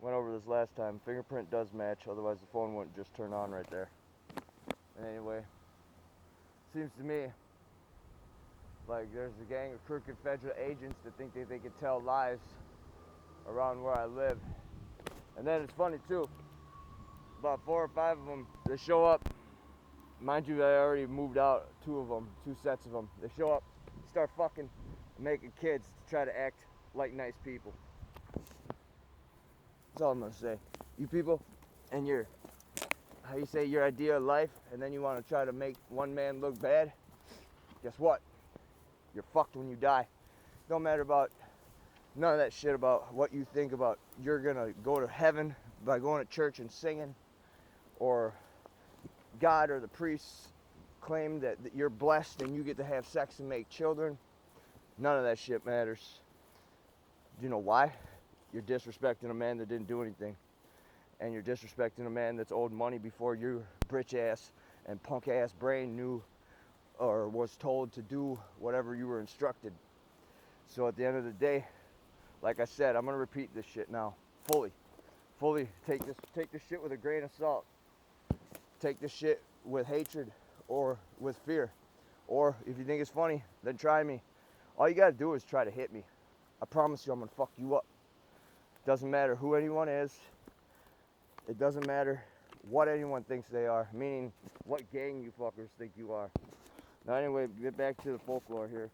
Went over this last time. Fingerprint does match, otherwise the phone wouldn't just turn on right there. And anyway, seems to me like there's a gang of crooked federal agents that think they can tell lies around where I live. And then it's funny too, about 4 or 5 of them, they show up. Mind you, I already moved out 2 of them, 2 sets of them. They show up, start fucking making kids to try to act like nice people. That's all I'm gonna say. You people and your, how you say, your idea of life, and then you want to try to make one man look bad, guess what? You're fucked when you die. Don't matter about none of that shit about what you think about you're gonna go to heaven by going to church and singing, or God or the priests claim that you're blessed and you get to have sex and make children. None of that shit matters. Do you know why? You're disrespecting a man that didn't do anything. And you're disrespecting a man that's owed money before your bitch ass and punk ass brain knew or was told to do whatever you were instructed. So at the end of the day, like I said, I'm gonna repeat this shit now. Fully take this shit with a grain of salt. Take this shit with hatred or with fear. Or if you think it's funny, then try me. All you gotta do is try to hit me. I promise you I'm gonna fuck you up. Doesn't matter who anyone is. It doesn't matter what anyone thinks they are, meaning what gang you fuckers think you are. Now anyway, get back to the folklore here.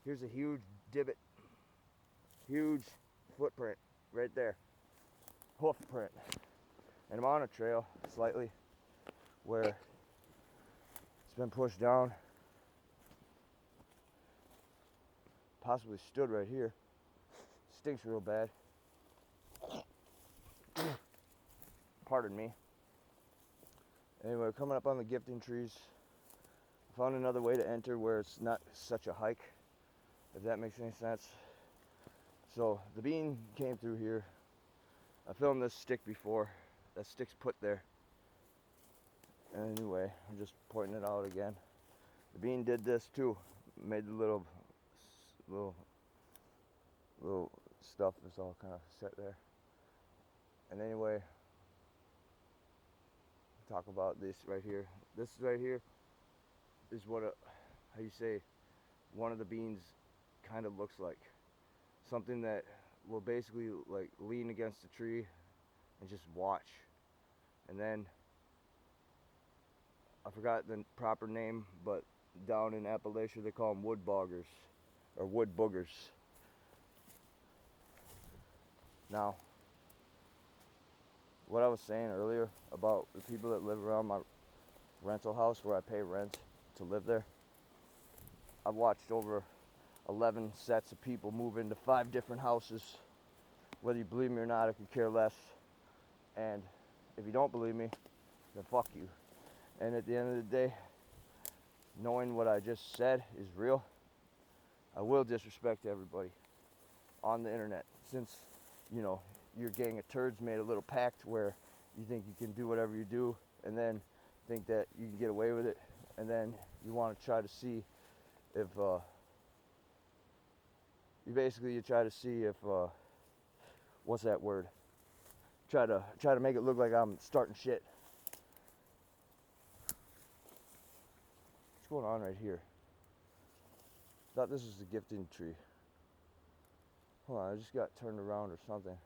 Here's a huge divot. Huge footprint right there. Hoof print. And I'm on a trail slightly where it's been pushed down. Possibly stood right here. Stinks real bad. Pardon me. Anyway, coming up on the gifting trees. Found another way to enter where it's not such a hike, if that makes any sense. So the bean came through here. I filmed this stick before. That stick's put there. Anyway, I'm just pointing it out again. The bean did this too. Made the little stuff that's all kind of set there. And anyway, talk about this right here. This right here is what how you say, one of the beans kind of looks like. Something that will basically like lean against the tree and just watch. And then I forgot the proper name, but down in Appalachia they call them wood boggers or wood boogers. Now, what I was saying earlier about the people that live around my rental house where I pay rent to live there, I've watched over 11 sets of people move into 5 different houses. Whether you believe me or not, I could care less. And if you don't believe me, then fuck you. And at the end of the day, knowing what I just said is real, I will disrespect everybody on the internet. Since, you know, your gang of turds made a little pact where you think you can do whatever you do and then think that you can get away with it, and then you want to try to see if you try to see if what's that word? Try to make it look like I'm starting shit. What's going on right here? Thought this was the gifting tree. Hold on, I just got turned around or something.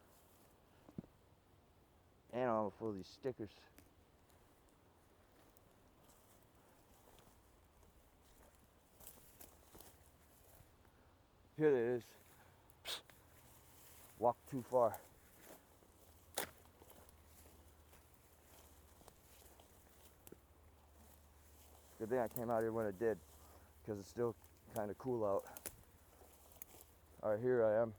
And I'm full of these stickers. Here it is. Walk too far. Good thing I came out here when it did, because it's still kind of cool out. Alright, here I am.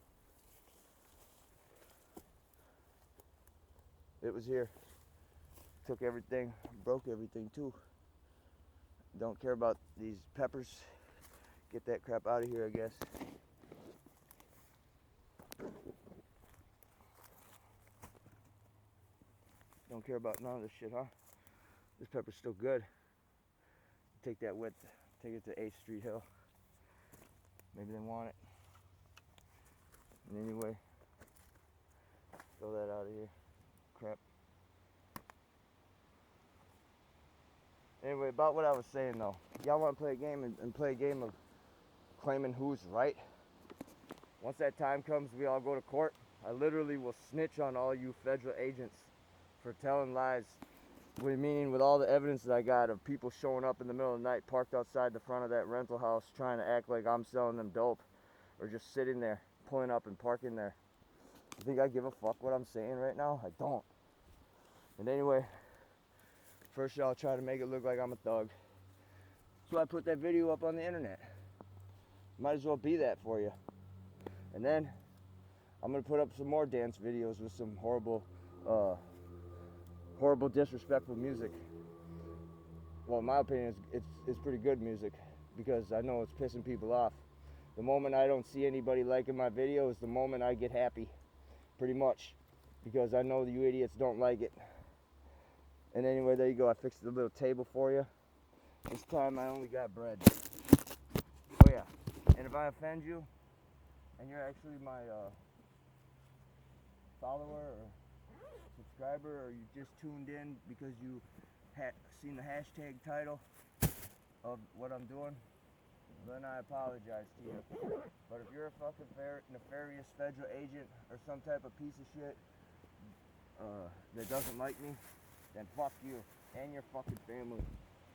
It was here. Took everything, broke everything too. Don't care about these peppers. Get that crap out of here, I guess. Don't care about none of this shit, huh? This pepper's still good. Take that width, take it to 8th Street Hill. Maybe they want it. And anyway, Throw that out of here. Crap. Anyway, about what I was saying though. Y'all want to play a game and play a game of claiming who's right? Once that time comes, we all go to court. I literally will snitch on all you federal agents for telling lies. Meaning with all the evidence that I got of people showing up in the middle of the night, parked outside the front of that rental house, trying to act like I'm selling them dope, or just sitting there, pulling up and parking there. You think I give a fuck what I'm saying right now? I don't. And anyway, first y'all try to make it look like I'm a thug. So I put that video up on the internet. Might as well be that for you. And then I'm gonna put up some more dance videos with some horrible, disrespectful music. Well, in my opinion, it's pretty good music because I know it's pissing people off. The moment I don't see anybody liking my video is the moment I get happy, pretty much, because I know you idiots don't like it. And anyway, there you go. I fixed the little table for you. This time I only got bread. Oh yeah, and if I offend you, and you're actually my follower or subscriber, or you just tuned in because you seen the hashtag title of what I'm doing, then I apologize to you. But if you're a fucking nefarious federal agent or some type of piece of shit that doesn't like me, then fuck you and your fucking family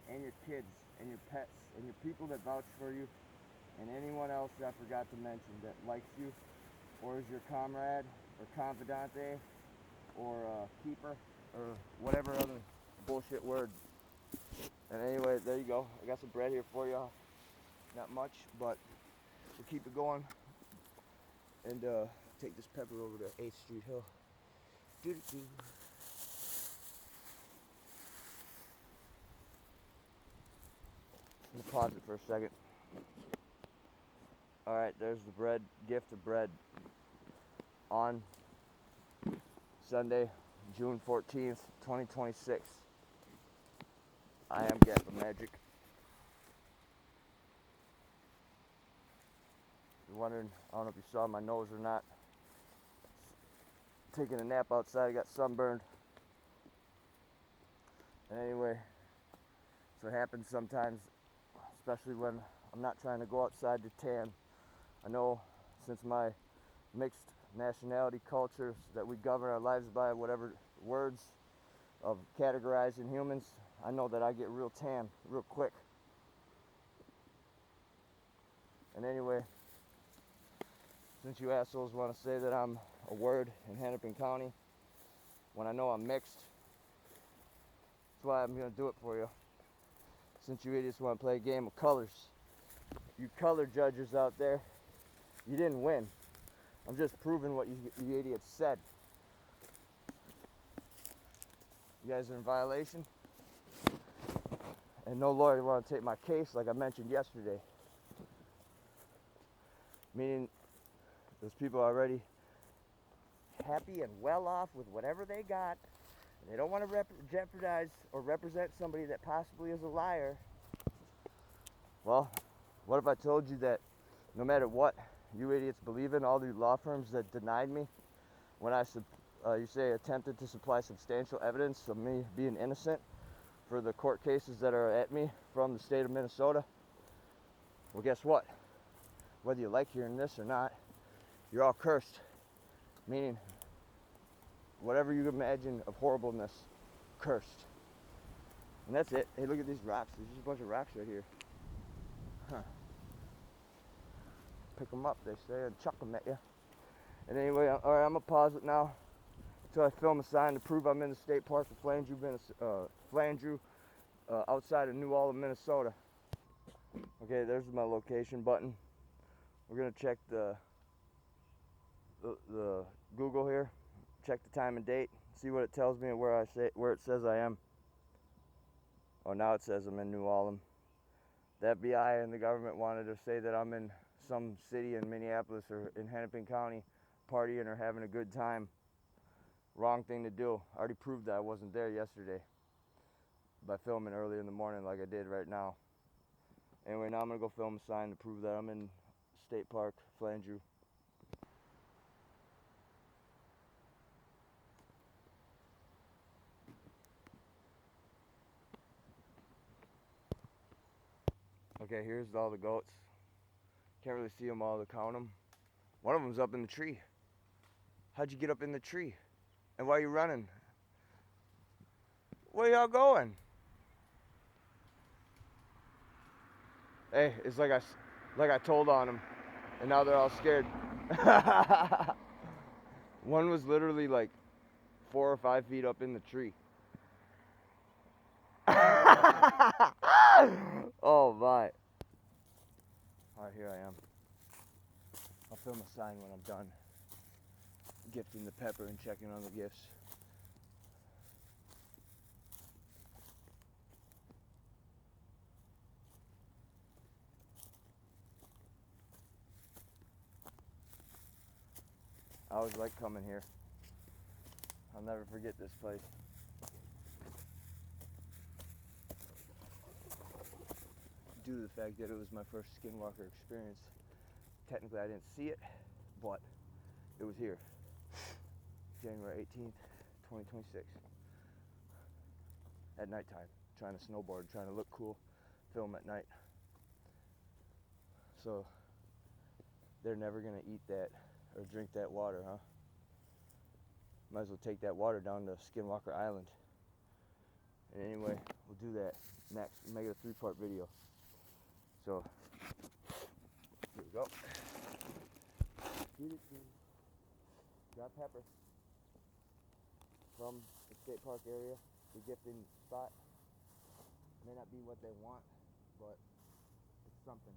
and your kids and your pets and your people that vouch for you and anyone else that I forgot to mention that likes you or is your comrade or confidante or keeper or whatever other bullshit word. And anyway, there you go. I got some bread here for you. Not much, but we'll keep it going and take this pepper over to 8th Street Hill. Doo-doo-doo. I'm gonna pause it for a second. Alright, there's the bread, gift of bread on Sunday, June 14th, 2026. I am GappaMagix. You're wondering, I don't know if you saw my nose or not. Taking a nap outside, I got sunburned. And anyway, so it happens sometimes, especially when I'm not trying to go outside to tan. I know since my mixed nationality cultures that we govern our lives by whatever words of categorizing humans, I know that I get real tan real quick. And anyway, since you assholes want to say that I'm a word in Hennepin County when I know I'm mixed, that's why I'm going to do it for you. Since you idiots want to play a game of colors, you color judges out there, you didn't win. I'm just proving what you idiots said. You guys are in violation. And no lawyer want to take my case like I mentioned yesterday. Meaning those people are already happy and well off with whatever they got. And they don't want to jeopardize or represent somebody that possibly is a liar. Well, what if I told you that no matter what you idiots believe in, all the law firms that denied me when I you say attempted to supply substantial evidence of me being innocent for the court cases that are at me from the state of Minnesota, well, guess what? Whether you like hearing this or not, you're all cursed. Meaning, whatever you imagine of horribleness, cursed. And that's it. Hey, look at these rocks. There's just a bunch of rocks right here. Huh. Pick them up, they say, and chuck them at you. And anyway, all right, I'm gonna pause it now until I film a sign to prove I'm in the state park of Flandreau, outside of New Ulm, Minnesota. Okay, there's my location button. We're gonna check the Google here, check the time and date, see what it tells me and where it says I am. Oh, now it says I'm in New Ulm. The FBI and the government wanted to say that I'm in some city in Minneapolis or in Hennepin County partying or having a good time. Wrong thing to do. I already proved that I wasn't there yesterday by filming early in the morning like I did right now. Anyway, now I'm gonna go film a sign to prove that I'm in State Park, Flandreau. Okay, here's all the goats. Can't really see them all to count them. One of them's up in the tree. How'd you get up in the tree? And why are you running? Where y'all going? Hey, it's like I told on them, and now they're all scared. One was literally like 4 or 5 feet up in the tree. Oh my. Alright, here I am. I'll film a sign when I'm done gifting the pepper and checking on the gifts. I always like coming here. I'll never forget this place. Due to the fact that it was my first skinwalker experience. Technically I didn't see it, but it was here. January 18th, 2026. At nighttime, trying to snowboard, trying to look cool, film at night. So they're never gonna eat that or drink that water, huh? Might as well take that water down to Skinwalker Island. And anyway, we'll do that next. We'll make it a 3-part video. So, here we go. Got pepper from the state park area. The gifting spot may not be what they want, but it's something.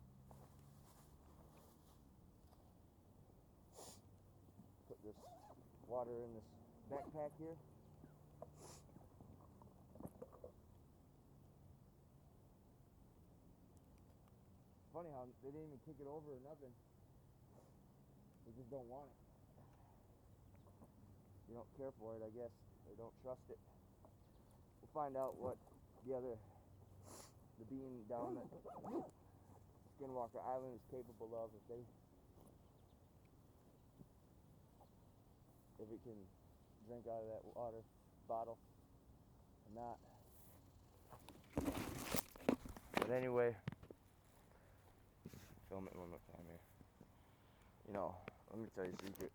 Put this water in this backpack here. Funny how they didn't even kick it over or nothing. They just don't want it. You don't care for it, I guess. They don't trust it. We'll find out what the being down at Skinwalker Island is capable of if it can drink out of that water bottle or not. But anyway, film it one more time here. You know, let me tell you a secret.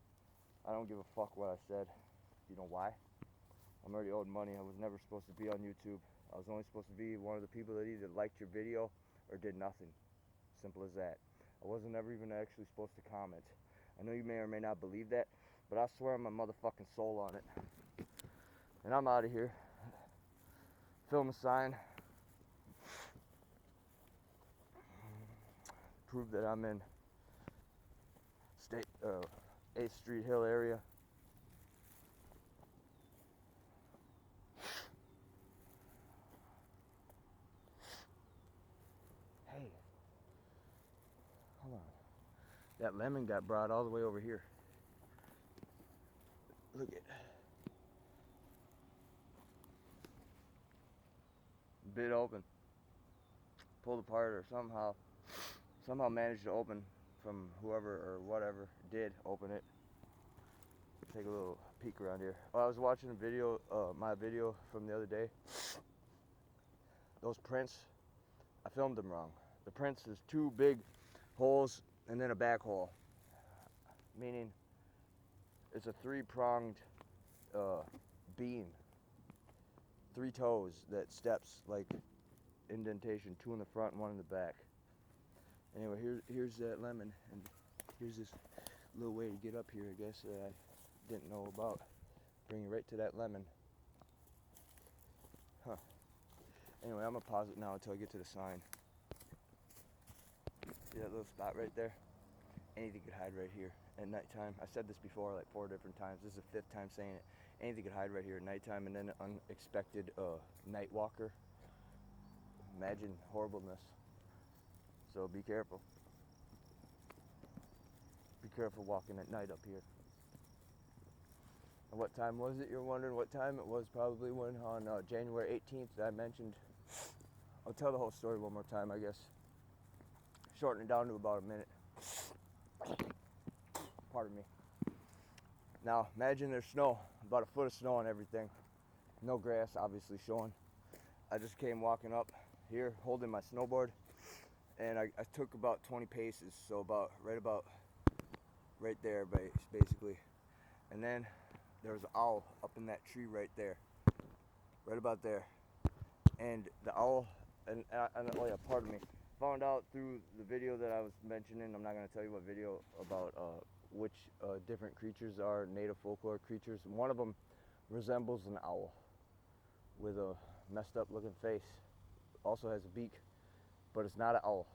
I don't give a fuck what I said. You know why? I'm already owed money. I was never supposed to be on YouTube. I was only supposed to be one of the people that either liked your video or did nothing. Simple as that. I wasn't ever even actually supposed to comment. I know you may or may not believe that, but I swear on my motherfucking soul on it. And I'm out of here. Film a sign. Prove that I'm in 8th Street Hill area. Hey, hold on. That lemon got brought all the way over here. Look at it. Bit open. Pulled apart or somehow managed to open from whoever or whatever did open it. Take a little peek around here. Oh, I was watching a video, my video from the other day. Those prints, I filmed them wrong. The prints is 2 big holes and then a back hole. Meaning it's a 3-pronged beam. 3 toes that steps like indentation, 2 in the front and 1 in the back. Anyway, here's that lemon, and here's this little way to get up here, I guess, that I didn't know about. Bring you right to that lemon. Huh. Anyway, I'm gonna pause it now until I get to the sign. See that little spot right there? Anything could hide right here at nighttime. I said this before like 4 different times. This is the 5th time saying it. Anything could hide right here at nighttime, and then an unexpected night walker. Imagine horribleness. So be careful. Be careful walking at night up here. And what time was it? You're wondering what time it was? Probably when on January 18th that I mentioned. I'll tell the whole story one more time, I guess. Shorten it down to about a minute. Pardon me. Now, imagine there's snow, about a foot of snow and everything. No grass, obviously, showing. I just came walking up here, holding my snowboard, and I took about 20 paces, so about right there, basically. And then there was an owl up in that tree right there, right about there. And the owl, and oh yeah, pardon me, found out through the video that I was mentioning. I'm not gonna tell you what video, about which different creatures are native folklore creatures. One of them resembles an owl with a messed up looking face. Also has a beak, but it's not an owl.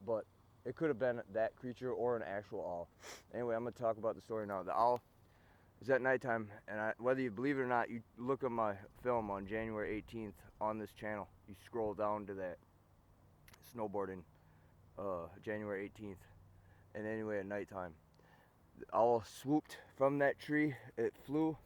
But it could have been that creature or an actual owl. Anyway, I'm gonna talk about the story now. The owl is at nighttime, and whether you believe it or not, you look at my film on January 18th on this channel. You scroll down to that snowboarding, January 18th. And anyway, at nighttime, the owl swooped from that tree. It flew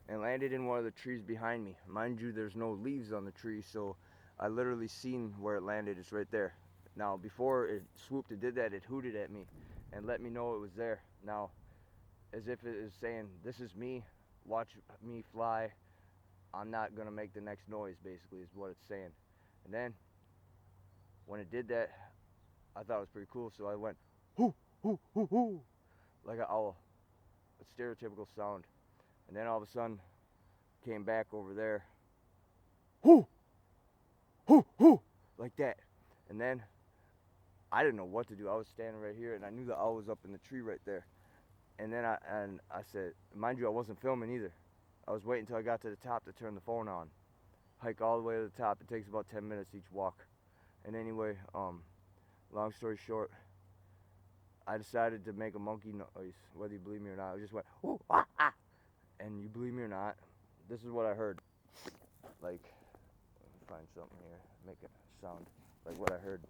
and landed in one of the trees behind me. Mind you, there's no leaves on the tree, so I literally seen where it landed. It's right there. Now, before it swooped and did that, it hooted at me and let me know it was there. Now, as if it is saying, this is me, watch me fly, I'm not gonna make the next noise, basically, is what it's saying. And then, when it did that, I thought it was pretty cool, so I went, hoo, hoo, hoo, hoo, like an owl, a stereotypical sound. And then all of a sudden, came back over there, hoo, hoo, hoo, like that. And then, I didn't know what to do. I was standing right here, and I knew the owl was up in the tree right there. And then I said, mind you, I wasn't filming either. I was waiting until I got to the top to turn the phone on. Hike all the way to the top. It takes about 10 minutes each walk. And anyway, long story short, I decided to make a monkey noise, whether you believe me or not. I just went, ooh, ah, ah. And you believe me or not, this is what I heard. Like, let me find something here, make a sound like what I heard.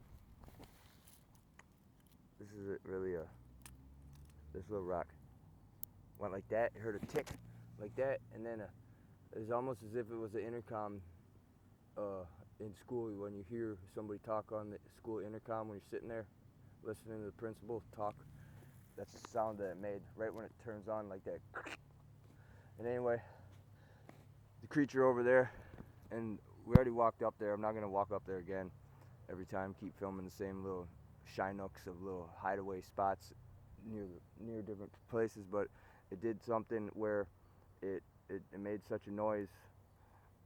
This is really this little rock went like that. It heard a tick like that, and then it was almost as if it was an intercom in school when you hear somebody talk on the school intercom when you're sitting there listening to the principal talk. That's the sound that it made right when it turns on, like that. And anyway, the creature over there, and we already walked up there. I'm not gonna walk up there again every time. Keep filming the same little shinooks of little hideaway spots near different places, but it did something where it made such a noise,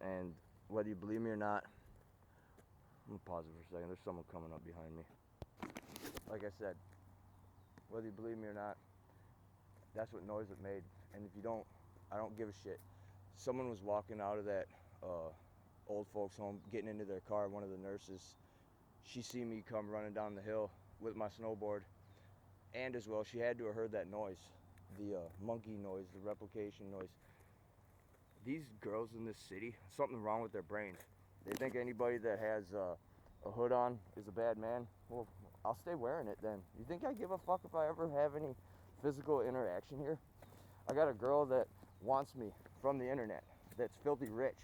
and whether you believe me or not, I'm gonna pause it for a second. There's someone coming up behind me. Like I said, whether you believe me or not, that's what noise it made. And if you don't, I don't give a shit. Someone was walking out of that old folks home, getting into their car. One of the nurses, she seen me come running down the hill with my snowboard, and as well, she had to have heard that noise, the monkey noise, the replication noise. These girls in this city, something wrong with their brains. They think anybody that has a hood on is a bad man. Well, I'll stay wearing it then. You think I give a fuck if I ever have any physical interaction here? I got a girl that wants me from the internet, that's filthy rich.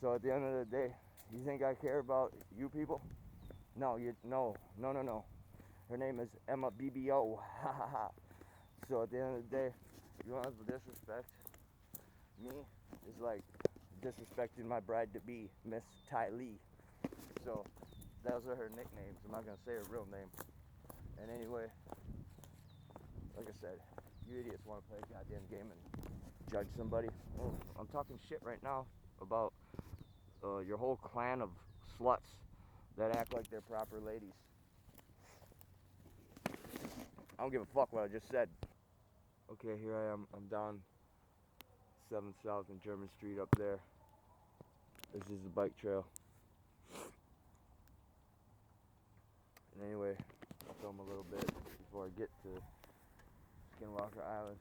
So at the end of the day, you think I care about you people? No, no. Her name is Emma BBO. So at the end of the day, you want to disrespect me is like disrespecting my bride-to-be, Miss Ty Lee. So those are her nicknames. I'm not gonna say her real name. And anyway, like I said, you idiots want to play a goddamn game and judge somebody. Well, I'm talking shit right now about your whole clan of sluts that act like they're proper ladies. I don't give a fuck what I just said. Okay, here I am. I'm down 7th South and German Street up there. This is the bike trail. And anyway, I'll film a little bit before I get to Skinwalker Island.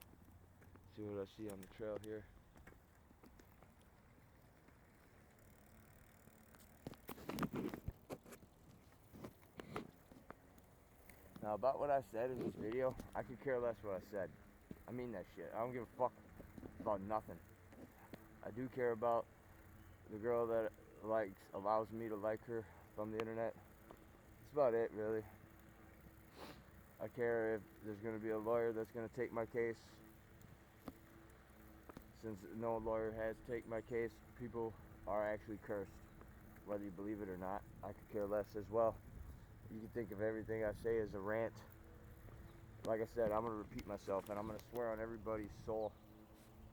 See what I see on the trail here. Now about what I said in this video, I could care less what I said. I mean that shit. I don't give a fuck about nothing. I do care about the girl that allows me to like her from the internet. That's about it, really. I care if there's going to be a lawyer that's going to take my case. Since no lawyer has taken my case, people are actually cursed. Whether you believe it or not, I could care less as well. You can think of everything I say as a rant. Like I said, I'm going to repeat myself, and I'm going to swear on everybody's soul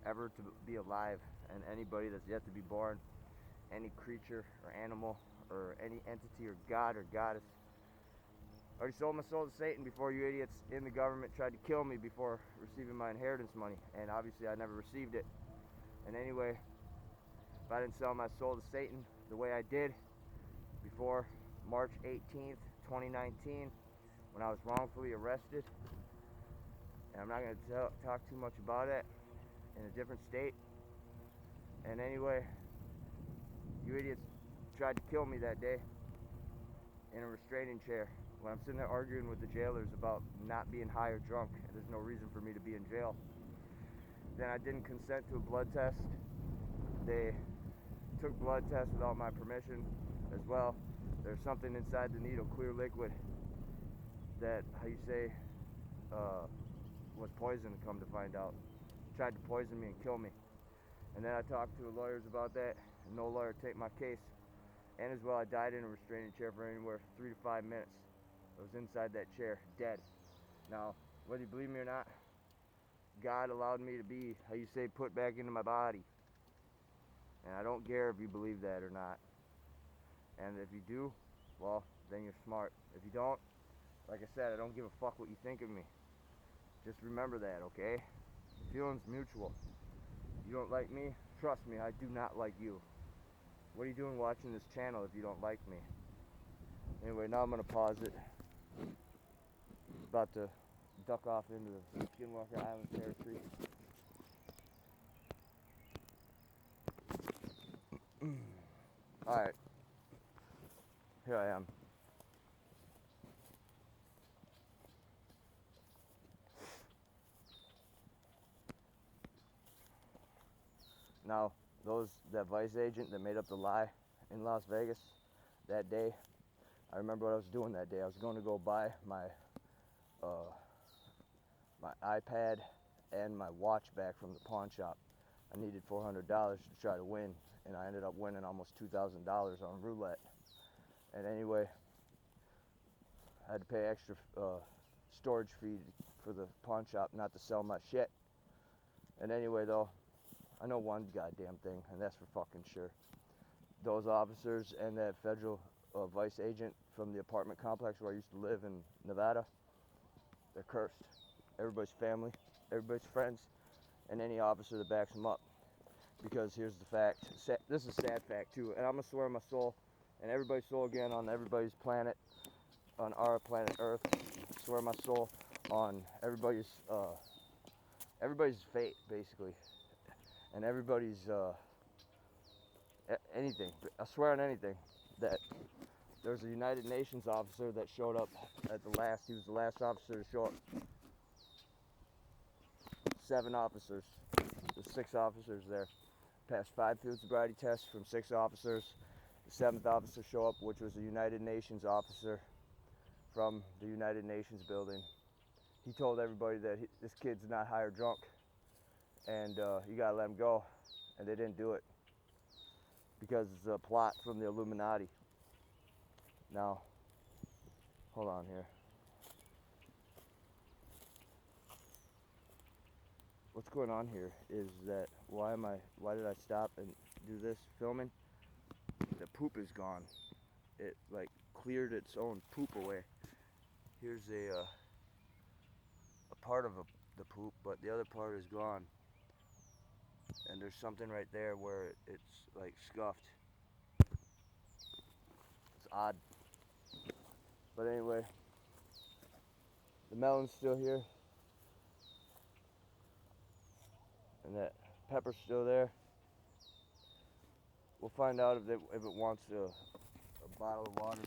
ever to be alive, and anybody that's yet to be born, any creature or animal or any entity or god or goddess. I already sold my soul to Satan before you idiots in the government tried to kill me before receiving my inheritance money, and obviously I never received it. And anyway, if I didn't sell my soul to Satan the way I did before March 18th, 2019, when I was wrongfully arrested, and I'm not going to talk too much about it, in a different state. And anyway, you idiots tried to kill me that day in a restraining chair when I'm sitting there arguing with the jailers about not being high or drunk, and there's no reason for me to be in jail. Then I didn't consent to a blood test. They took blood tests without my permission as well. There's something inside the needle, clear liquid, that, how you say, was poison, come to find out. Tried to poison me and kill me. And then I talked to the lawyers about that, and no lawyer take my case. And as well, I died in a restraining chair for anywhere 3 to 5 minutes. I was inside that chair, dead. Now, whether you believe me or not, God allowed me to be, how you say, put back into my body. And I don't care if you believe that or not. And if you do, well, then you're smart. If you don't, like I said, I don't give a fuck what you think of me. Just remember that, okay? The feeling's mutual. You don't like me? Trust me, I do not like you. What are you doing watching this channel if you don't like me? Anyway, now I'm going to pause it. About to duck off into the Skinwalker Island territory. Alright. Here I am. Now, that Vice agent that made up the lie in Las Vegas that day, I remember what I was doing that day. I was going to go buy my iPad and my watch back from the pawn shop. I needed $400 to try to win, and I ended up winning almost $2,000 on roulette. And anyway, I had to pay extra storage fee for the pawn shop not to sell my shit. And anyway, though, I know one goddamn thing, and that's for fucking sure. Those officers and that federal vice agent from the apartment complex where I used to live in Nevada, they're cursed. Everybody's family, everybody's friends, and any officer that backs them up. Because here's the fact. This is a sad fact, too. And I'm going to swear my soul, and everybody's soul again on everybody's planet, on our planet Earth. I swear my soul on everybody's fate, basically. And everybody's anything. I swear on anything that there's a United Nations officer that showed up at the last. He was the last officer to show up. 7 officers. There's 6 officers there. Passed 5 field sobriety tests from 6 officers. The 7th officer showed up, which was a United Nations officer from the United Nations building. He told everybody that this kid's not high or drunk, and you gotta let him go. And they didn't do it because it's a plot from the Illuminati. Now, hold on here. What's going on here is that why did I stop and do this filming? The poop is gone. It like cleared its own poop away. Here's a part of the poop, but the other part is gone. And there's something right there where it's like scuffed. It's odd. But anyway, the melon's still here. And that pepper's still there. We'll find out if it wants a bottle of water.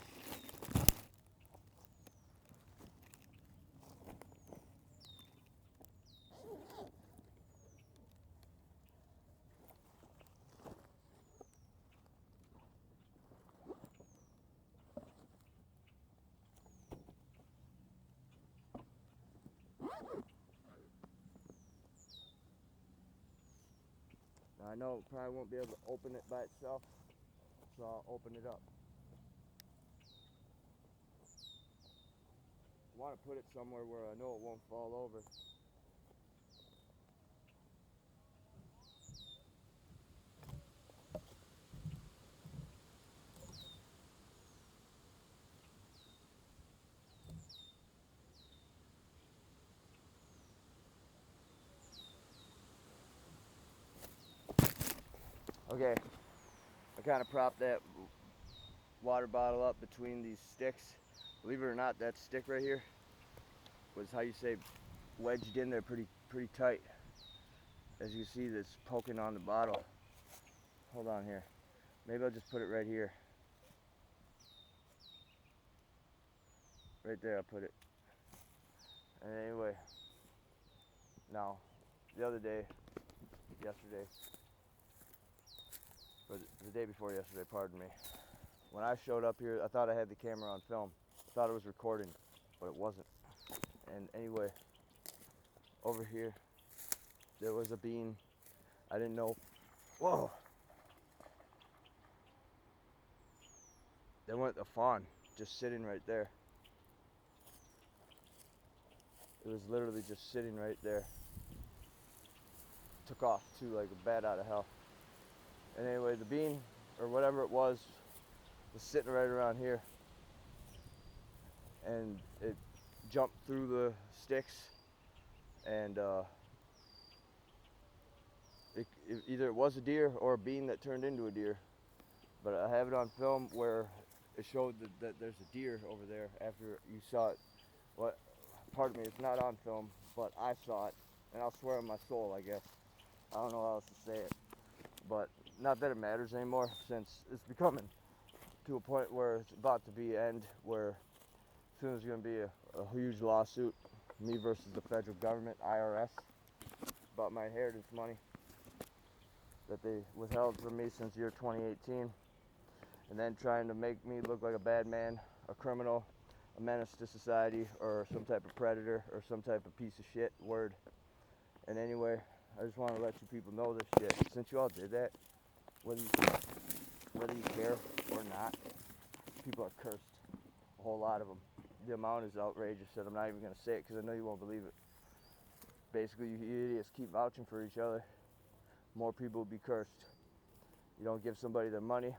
Now, I know it probably won't be able to open it by itself, so I'll open it up. want to put it somewhere where I know it won't fall over. Okay, I kind of propped that water bottle up between these sticks. Believe it or not, that stick right here was, how you say, wedged in there pretty tight. As you see, this poking on the bottle. Hold on here. Maybe I'll just put it right here. Right there, I'll put it. And anyway, now, the other day, yesterday, or the day before yesterday, pardon me, when I showed up here, I thought I had the camera on film. I thought it was recording, but it wasn't. And anyway, over here, there was a bean. I didn't know. Whoa! There went a fawn just sitting right there. It was literally just sitting right there. Took off too, like a bat out of hell. And anyway, the bean, or whatever it was sitting right around here. And it jumped through the sticks, and either it was a deer or a bean that turned into a deer. But I have it on film where it showed that there's a deer over there after you saw it. What? Pardon me, it's not on film, but I saw it, and I'll swear on my soul, I guess. I don't know how else to say it. But not that it matters anymore, since it's becoming to a point where it's about to be end, where soon there's going to be a huge lawsuit, me versus the federal government, IRS, about my inheritance money that they withheld from me since year 2018, and then trying to make me look like a bad man, a criminal, a menace to society, or some type of predator, or some type of piece of shit word. And anyway, I just want to let you people know this shit. Since you all did that, whether you care or not, people are cursed. A whole lot of them. The amount is outrageous that I'm not even going to say it because I know you won't believe it. Basically, you idiots keep vouching for each other. More people will be cursed. You don't give somebody their money.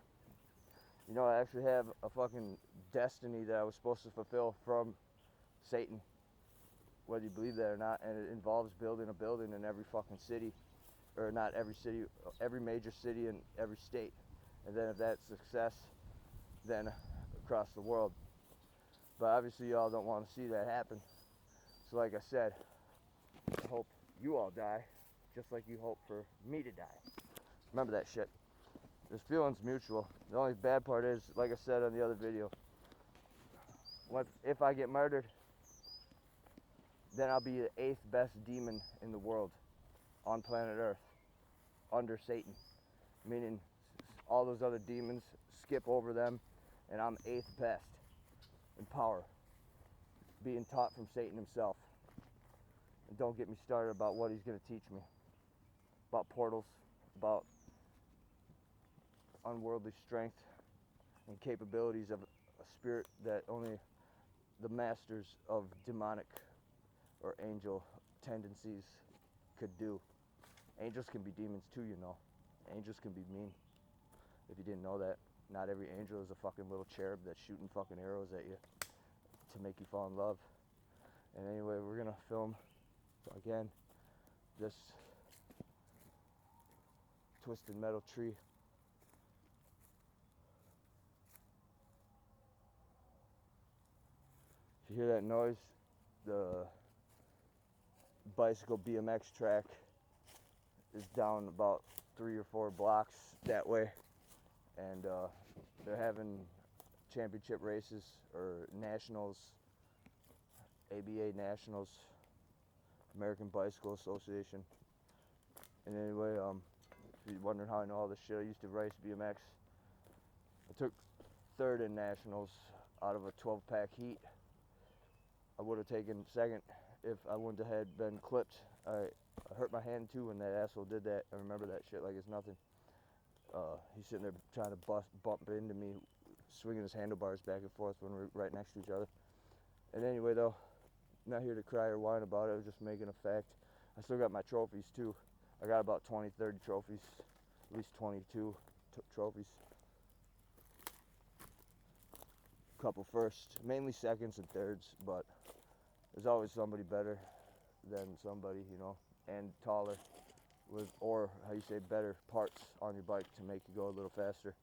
You know, I actually have a fucking destiny that I was supposed to fulfill from Satan, whether you believe that or not, and it involves building a building in every fucking city, or not every city, every major city in every state. And then if that's success, then across the world. But obviously y'all don't want to see that happen. So like I said, I hope you all die, just like you hope for me to die. Remember that shit. This feeling's mutual. The only bad part is, like I said on the other video, if I get murdered, then I'll be the 8th best demon in the world on planet Earth, under Satan. Meaning all those other demons, skip over them, and I'm 8th best in power, being taught from Satan himself. And don't get me started about what he's going to teach me. About portals, about unworldly strength and capabilities of a spirit that only the masters of demonic or angel tendencies could do. Angels can be demons too, you know. Angels can be mean. If you didn't know that, not every angel is a fucking little cherub that's shooting fucking arrows at you to make you fall in love. And anyway, we're gonna film again this twisted metal tree. If you hear that noise, the bicycle BMX track is down about 3 or 4 blocks that way, and they're having championship races or nationals, ABA nationals, American Bicycle Association. And anyway, if you're wondering how I know all this shit, I used to race BMX. I took 3rd in nationals out of a 12-pack heat. I would have taken 2nd if I wouldn't have had been clipped. I hurt my hand too when that asshole did that. I remember that shit like it's nothing. He's sitting there trying to bump into me, swinging his handlebars back and forth when we're right next to each other. And anyway though, not here to cry or whine about it. I was just making a fact. I still got my trophies too. I got about 20, 30 trophies, at least 22 trophies. Couple firsts, mainly seconds and thirds, but there's always somebody better than somebody, you know, and taller with, or how you say, better parts on your bike to make you go a little faster.